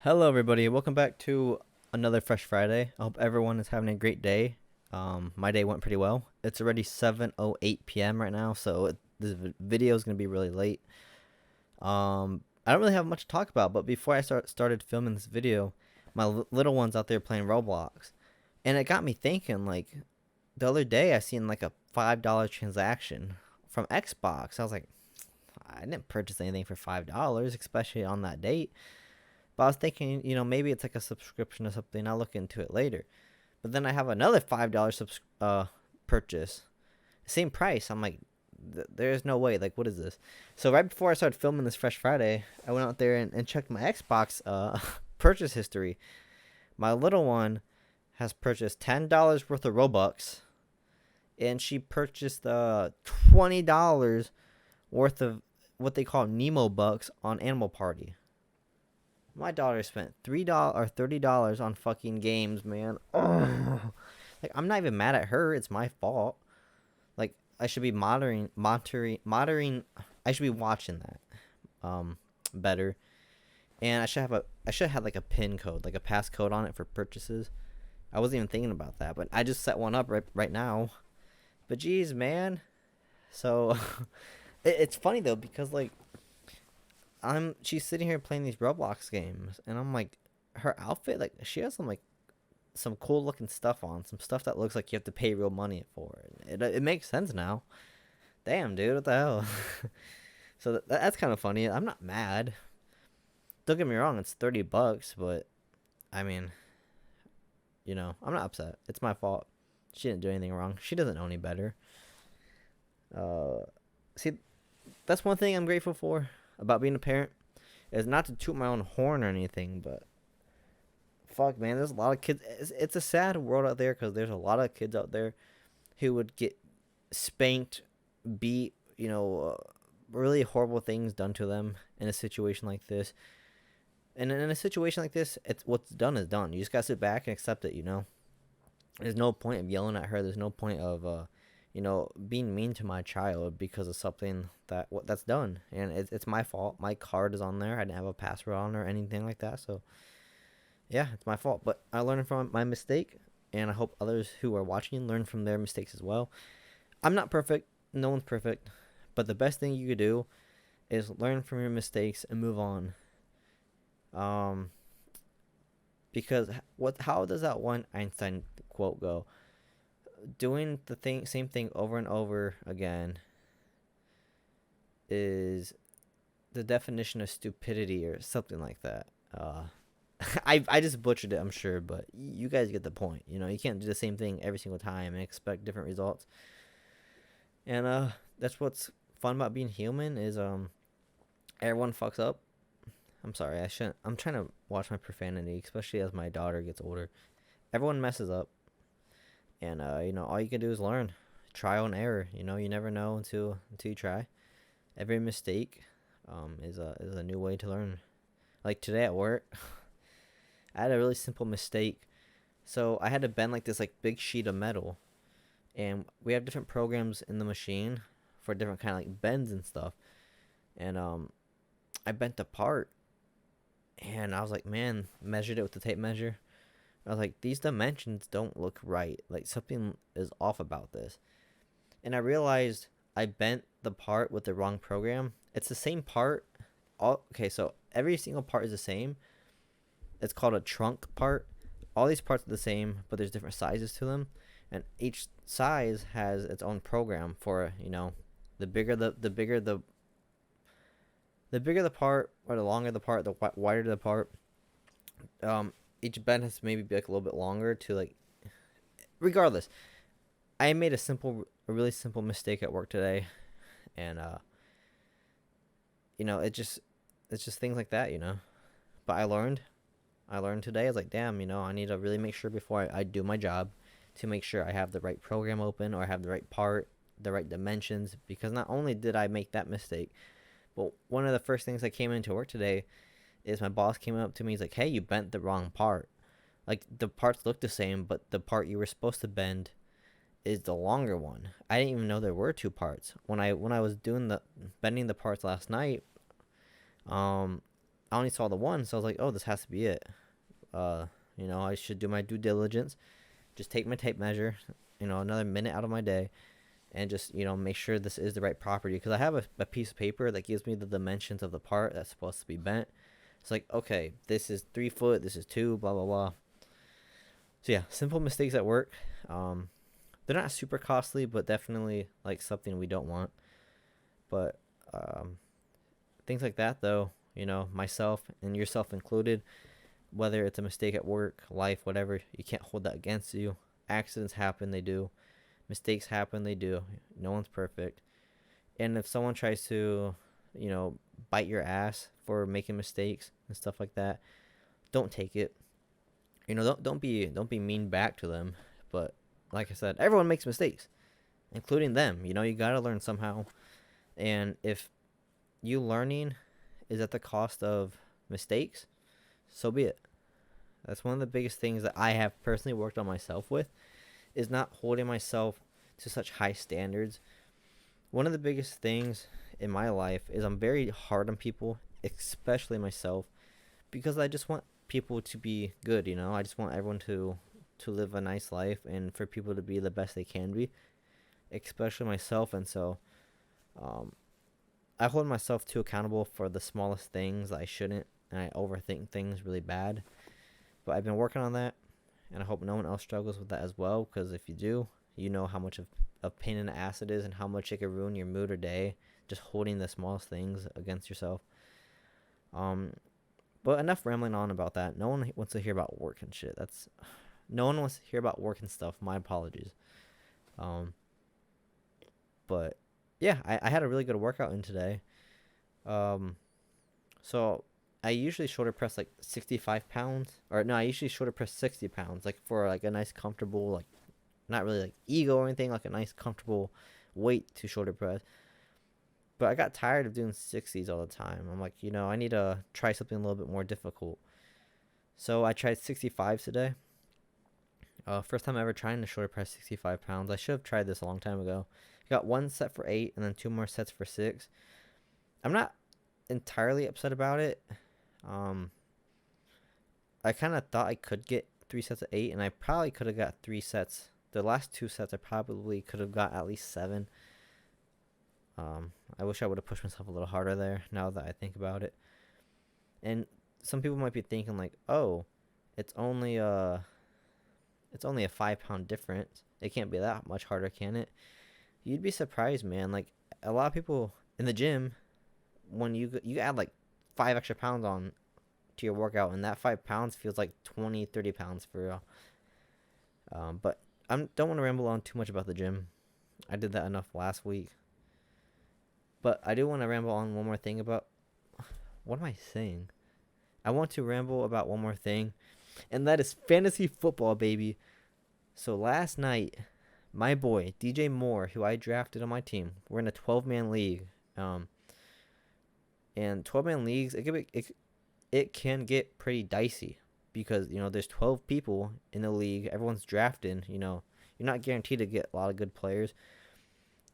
Hello, everybody. Welcome back to another Fresh Friday. I hope everyone is having a great day. My day went pretty well. It's already 7:08 p.m. right now, so this video is gonna be really late. I don't really have much to talk about, but before I started filming this video, my little one's out there playing Roblox, and it got me thinking. Like the other day, I seen like a $5 transaction from Xbox. I was like, I didn't purchase anything for $5, especially on that date. But I was thinking, maybe it's like a subscription or something. I'll look into it later. But then I have another $5 purchase, same price. I'm like, there's no way. Like, what is this? So right before I started filming this Fresh Friday, I went out there and checked my Xbox purchase history. My little one has purchased $10 worth of Robux, and she purchased $20 worth of what they call Nemo Bucks on Animal Party. My daughter spent $3 or $30 on fucking games, man. Oh. Like, I'm not even mad at her. It's my fault. Like, I should be monitoring. I should be watching that, better. And I should have like a pin code, like a passcode on it for purchases. I wasn't even thinking about that, but I just set one up right now. But geez, man. So, it's funny though because like. She's sitting here playing these Roblox games, and I'm like, her outfit, like, she has some cool looking stuff on, some stuff that looks like you have to pay real money for. It makes sense now. Damn, dude, what the hell? So that's kind of funny. I'm not mad. Don't get me wrong, it's $30, but I mean, I'm not upset. It's my fault. She didn't do anything wrong. She doesn't know any better. See, that's one thing I'm grateful for about being a parent, is not to toot my own horn or anything, but fuck, man, there's a lot of kids. It's a sad world out there because there's a lot of kids out there who would get spanked, beat, really horrible things done to them in a situation like this. And in a situation like this, it's what's done is done. You just gotta sit back and accept it. There's no point of yelling at her. There's no point of being mean to my child because of something that's done, and it's my fault. My card is on there. I didn't have a password on or anything like that, so yeah, it's my fault. But I learned from my mistake, and I hope others who are watching learn from their mistakes as well. I'm not perfect. No one's perfect, but the best thing you could do is learn from your mistakes and move on. Because how does that one Einstein quote go? Doing the same thing over and over again is the definition of stupidity or something like that. I just butchered it, I'm sure, but you guys get the point. You can't do the same thing every single time and expect different results. And that's what's fun about being human is everyone fucks up. I'm sorry, I shouldn't. I'm trying to watch my profanity, especially as my daughter gets older. Everyone messes up. And all you can do is learn, trial and error. You never know until you try. Every mistake, is a new way to learn. Like today at work, I had a really simple mistake. So I had to bend like this like big sheet of metal, and we have different programs in the machine for different kind of like bends and stuff. And I bent the part, and I was like, man, measured it with the tape measure. I was like, these dimensions don't look right. Like, something is off about this. And I realized I bent the part with the wrong program. It's the same part. Okay, so every single part is the same. It's called a trunk part. All these parts are the same, but there's different sizes to them. And each size has its own program for, the bigger the bigger the part, or the longer the part, the wider the part. Each bend has to maybe be like a little bit longer to like. Regardless, I made a really simple mistake at work today, and it's just things like that. But I learned today. I was like, damn, I need to really make sure before I do my job to make sure I have the right program open, or I have the right part, the right dimensions, because not only did I make that mistake, but one of the first things I came into work today is my boss came up to me. He's like, hey, you bent the wrong part. Like, the parts look the same, but the part you were supposed to bend is the longer one. I didn't even know there were two parts. When I was doing the bending the parts last night, I only saw the one, so I was like, oh, this has to be it. Uh, I should do my due diligence, just take my tape measure, another minute out of my day, and just make sure this is the right property, because I have a piece of paper that gives me the dimensions of the part that's supposed to be bent. It's like, okay, this is 3 foot, this is two, blah blah blah. So yeah, simple mistakes at work. Um, they're not super costly, but definitely like something we don't want. But um, things like that, though, myself and yourself included, whether it's a mistake at work, life, whatever, you can't hold that against you. Accidents happen, they do. Mistakes happen, they do. No one's perfect. And if someone tries to, you know, bite your ass for making mistakes and stuff like that, don't take it. Don't be mean back to them. But like I said, everyone makes mistakes, including them. You gotta learn somehow. And if you learning is at the cost of mistakes, so be it. That's one of the biggest things that I have personally worked on myself with, is not holding myself to such high standards. One of the biggest things in my life is I'm very hard on people, especially myself, because I just want people to be good. I just want everyone to live a nice life and for people to be the best they can be, especially myself. And so um, I hold myself too accountable for the smallest things that I shouldn't, and I overthink things really bad. But I've been working on that, and I hope no one else struggles with that as well, because if you do, you know how much of a pain in the ass it is and how much it can ruin your mood or day, just holding the smallest things against yourself. Um, but enough rambling on about that. No one wants to hear about work and shit. No one wants to hear about work and stuff. My apologies. Um, but yeah, I had a really good workout in today. Um, so I usually shoulder press like 65 pounds, or no, I usually shoulder press 60 pounds, like for like a nice comfortable, like not really like ego or anything, like a nice comfortable weight to shoulder press. But I got tired of doing 60s all the time. I'm like, I need to try something a little bit more difficult. So I tried 65 today. First time ever trying to shoulder press 65 pounds. I should have tried this a long time ago. Got one set for 8 and then two more sets for 6. I'm not entirely upset about it. Um, I kind of thought I could get 3 sets of 8, and I probably could have got 3 sets. The last 2 sets I probably could have got at least 7. I wish I would have pushed myself a little harder there, now that I think about it. And some people might be thinking like, oh, it's only a 5 pound difference. It can't be that much harder, can it? You'd be surprised, man. Like, a lot of people in the gym, when you add like 5 extra pounds on to your workout, and that 5 pounds feels like 20, 30 pounds for real. But I don't want to ramble on too much about the gym. I did that enough last week. But I do want to ramble on one more thing about, what am I saying? I want to ramble about one more thing, and that is fantasy football, baby. So last night, my boy DJ Moore, who I drafted on my team, we're in a 12-man league. And 12-man leagues, it can get pretty dicey, because there's 12 people in the league. Everyone's drafting. You're not guaranteed to get a lot of good players.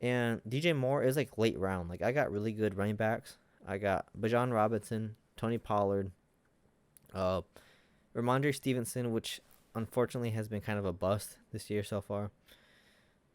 And DJ Moore is like late round. Like, I got really good running backs. I got Bijan Robinson, Tony Pollard, Ramondre Stevenson, which unfortunately has been kind of a bust this year so far.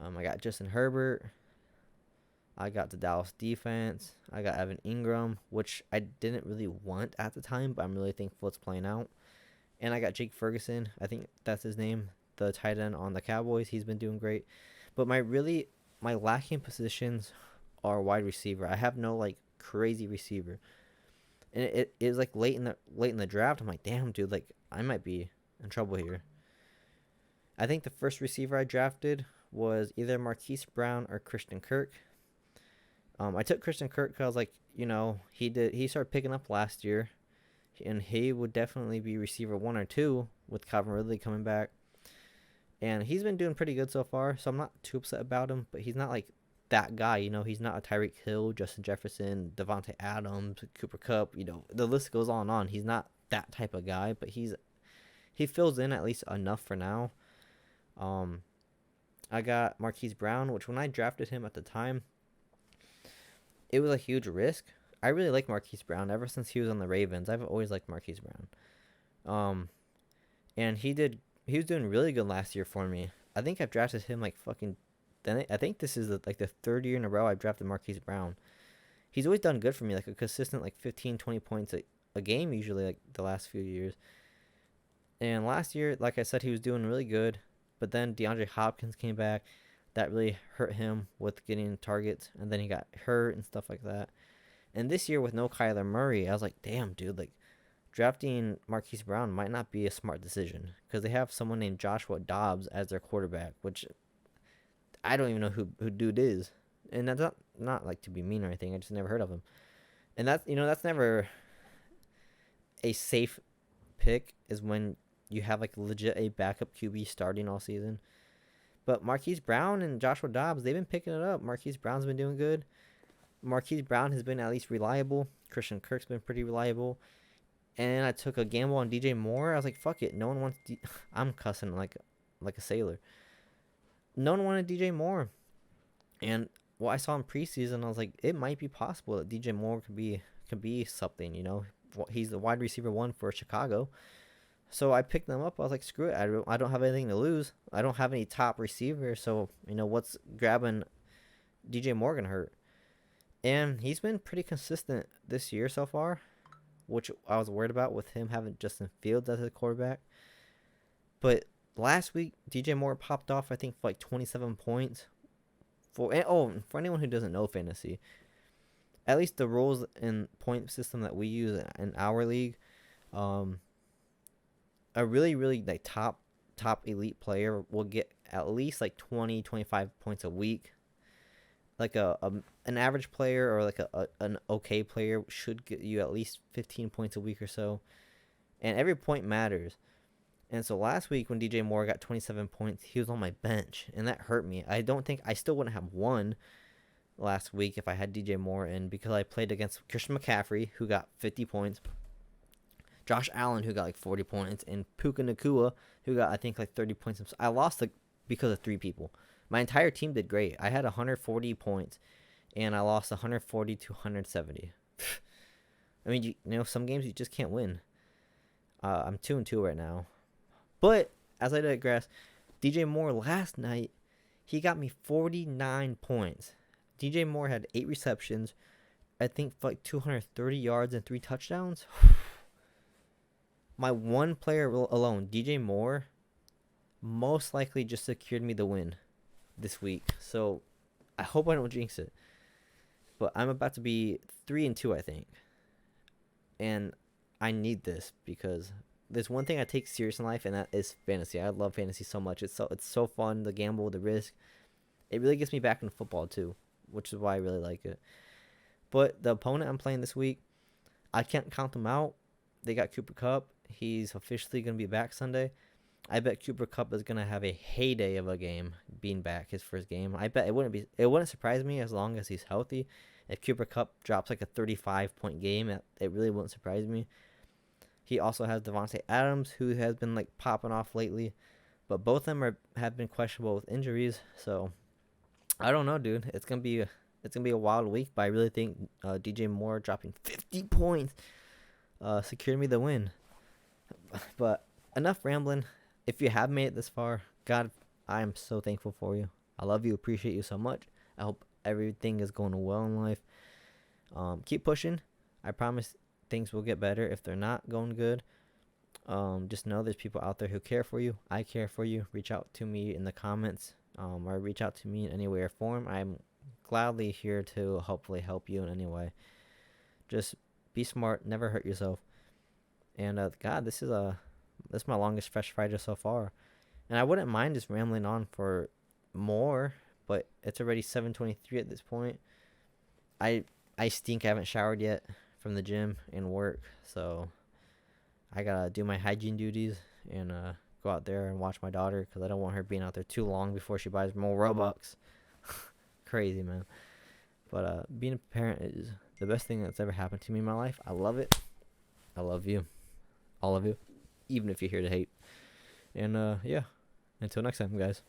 I got Justin Herbert. I got the Dallas defense. I got Evan Ingram, which I didn't really want at the time, but I'm really thankful it's playing out. And I got Jake Ferguson. I think that's his name, the tight end on the Cowboys. He's been doing great. But my lacking positions are wide receiver. I have no like crazy receiver. And it is like late in the draft. I'm like, damn, dude, like I might be in trouble here. I think the first receiver I drafted was either Marquise Brown or Christian Kirk. I took Christian Kirk because, like, he started picking up last year, and he would definitely be receiver 1 or 2 with Calvin Ridley coming back. And he's been doing pretty good so far, so I'm not too upset about him, but he's not like that guy. He's not a Tyreek Hill, Justin Jefferson, Devontae Adams, Cooper Kupp. The list goes on and on. He's not that type of guy, but he fills in at least enough for now. I got Marquise Brown, which when I drafted him at the time, it was a huge risk. I really like Marquise Brown ever since he was on the Ravens. I've always liked Marquise Brown. Um, and he was doing really good last year for me. I think I've drafted him like fucking. Then I think this is like the third year in a row I've drafted Marquise Brown. He's always done good for me, like a consistent like 15, 20 points a game usually like the last few years. And last year, like I said, he was doing really good, but then DeAndre Hopkins came back. That really hurt him with getting targets, and then he got hurt and stuff like that. And this year with no Kyler Murray, I was like, damn, dude, like drafting Marquise Brown might not be a smart decision because they have someone named Joshua Dobbs as their quarterback, which I don't even know who dude is. And that's not like to be mean or anything. I just never heard of him. And that's never a safe pick is when you have like legit a backup QB starting all season. But Marquise Brown and Joshua Dobbs, they've been picking it up. Marquise Brown's been doing good. Marquise Brown has been at least reliable. Christian Kirk's been pretty reliable. And I took a gamble on DJ Moore. I was like, fuck it. No one wants I'm cussing like a sailor. No one wanted DJ Moore. And what I saw in preseason, I was like, it might be possible that DJ Moore could be something, you know. He's the wide receiver one for Chicago. So I picked them up. I was like, screw it. I don't have anything to lose. I don't have any top receivers. So, you know, what's grabbing DJ Moore gonna hurt? And he's been pretty consistent this year so far, which I was worried about with him having Justin Fields as his quarterback. But last week, DJ Moore popped off, I think, for like 27 points. For anyone who doesn't know fantasy, at least the rules and point system that we use in our league, a really, really like top elite player will get at least like 20, 25 points a week. Like an average player or like an okay player should get you at least 15 points a week or so. And every point matters. And so last week when DJ Moore got 27 points, he was on my bench, and that hurt me. I still wouldn't have won last week if I had DJ Moore in because I played against Christian McCaffrey, who got 50 points, Josh Allen, who got like 40 points, and Puka Nacua, who got, I think, like 30 points. I lost because of 3 people. My entire team did great. I had 140 points, and I lost 140 to 170. I mean, you know, some games you just can't win. I'm 2-2 right now. But, as I digress, DJ Moore last night, he got me 49 points. DJ Moore had 8 receptions, I think like 230 yards and 3 touchdowns. My one player alone, DJ Moore, most likely just secured me the win this week. So, I hope I don't jinx it. But I'm about to be 3-2, I think. And I need this because there's one thing I take serious in life, and that is fantasy. I love fantasy so much. It's so fun, the gamble, the risk. It really gets me back into football too, which is why I really like it. But the opponent I'm playing this week, I can't count them out. They got Cooper Kupp. He's officially going to be back Sunday. I bet Cooper Kupp is going to have a heyday of a game being back, his first game. I bet it wouldn't surprise me as long as he's healthy. If Cooper Kupp drops like a 35-point game, it really wouldn't surprise me. He also has Devontae Adams, who has been like popping off lately, but both of them have been questionable with injuries. So I don't know, dude. It's gonna be a wild week, but I really think DJ Moore dropping 50 points secured me the win. But enough rambling. If you have made it this far, God, I am so thankful for you. I love you, appreciate you so much. I hope everything is going well in life. Keep pushing. I promise things will get better. If they're not going good, just know there's people out there who care for you. I care for you. Reach out to me in the comments, or reach out to me in any way or form. I'm gladly here to hopefully help you in any way. Just be smart. Never hurt yourself. And God, this is my longest Fresh Friday so far, and I wouldn't mind just rambling on for more, but it's already 7:23 at this point. I stink. I haven't showered yet from the gym and work, so I gotta do my hygiene duties and go out there and watch my daughter because I don't want her being out there too long before she buys more Robux. Crazy, man. But being a parent is the best thing that's ever happened to me in my life. I love it. I love you, all of you, even if you're here to hate. And yeah, until next time, guys.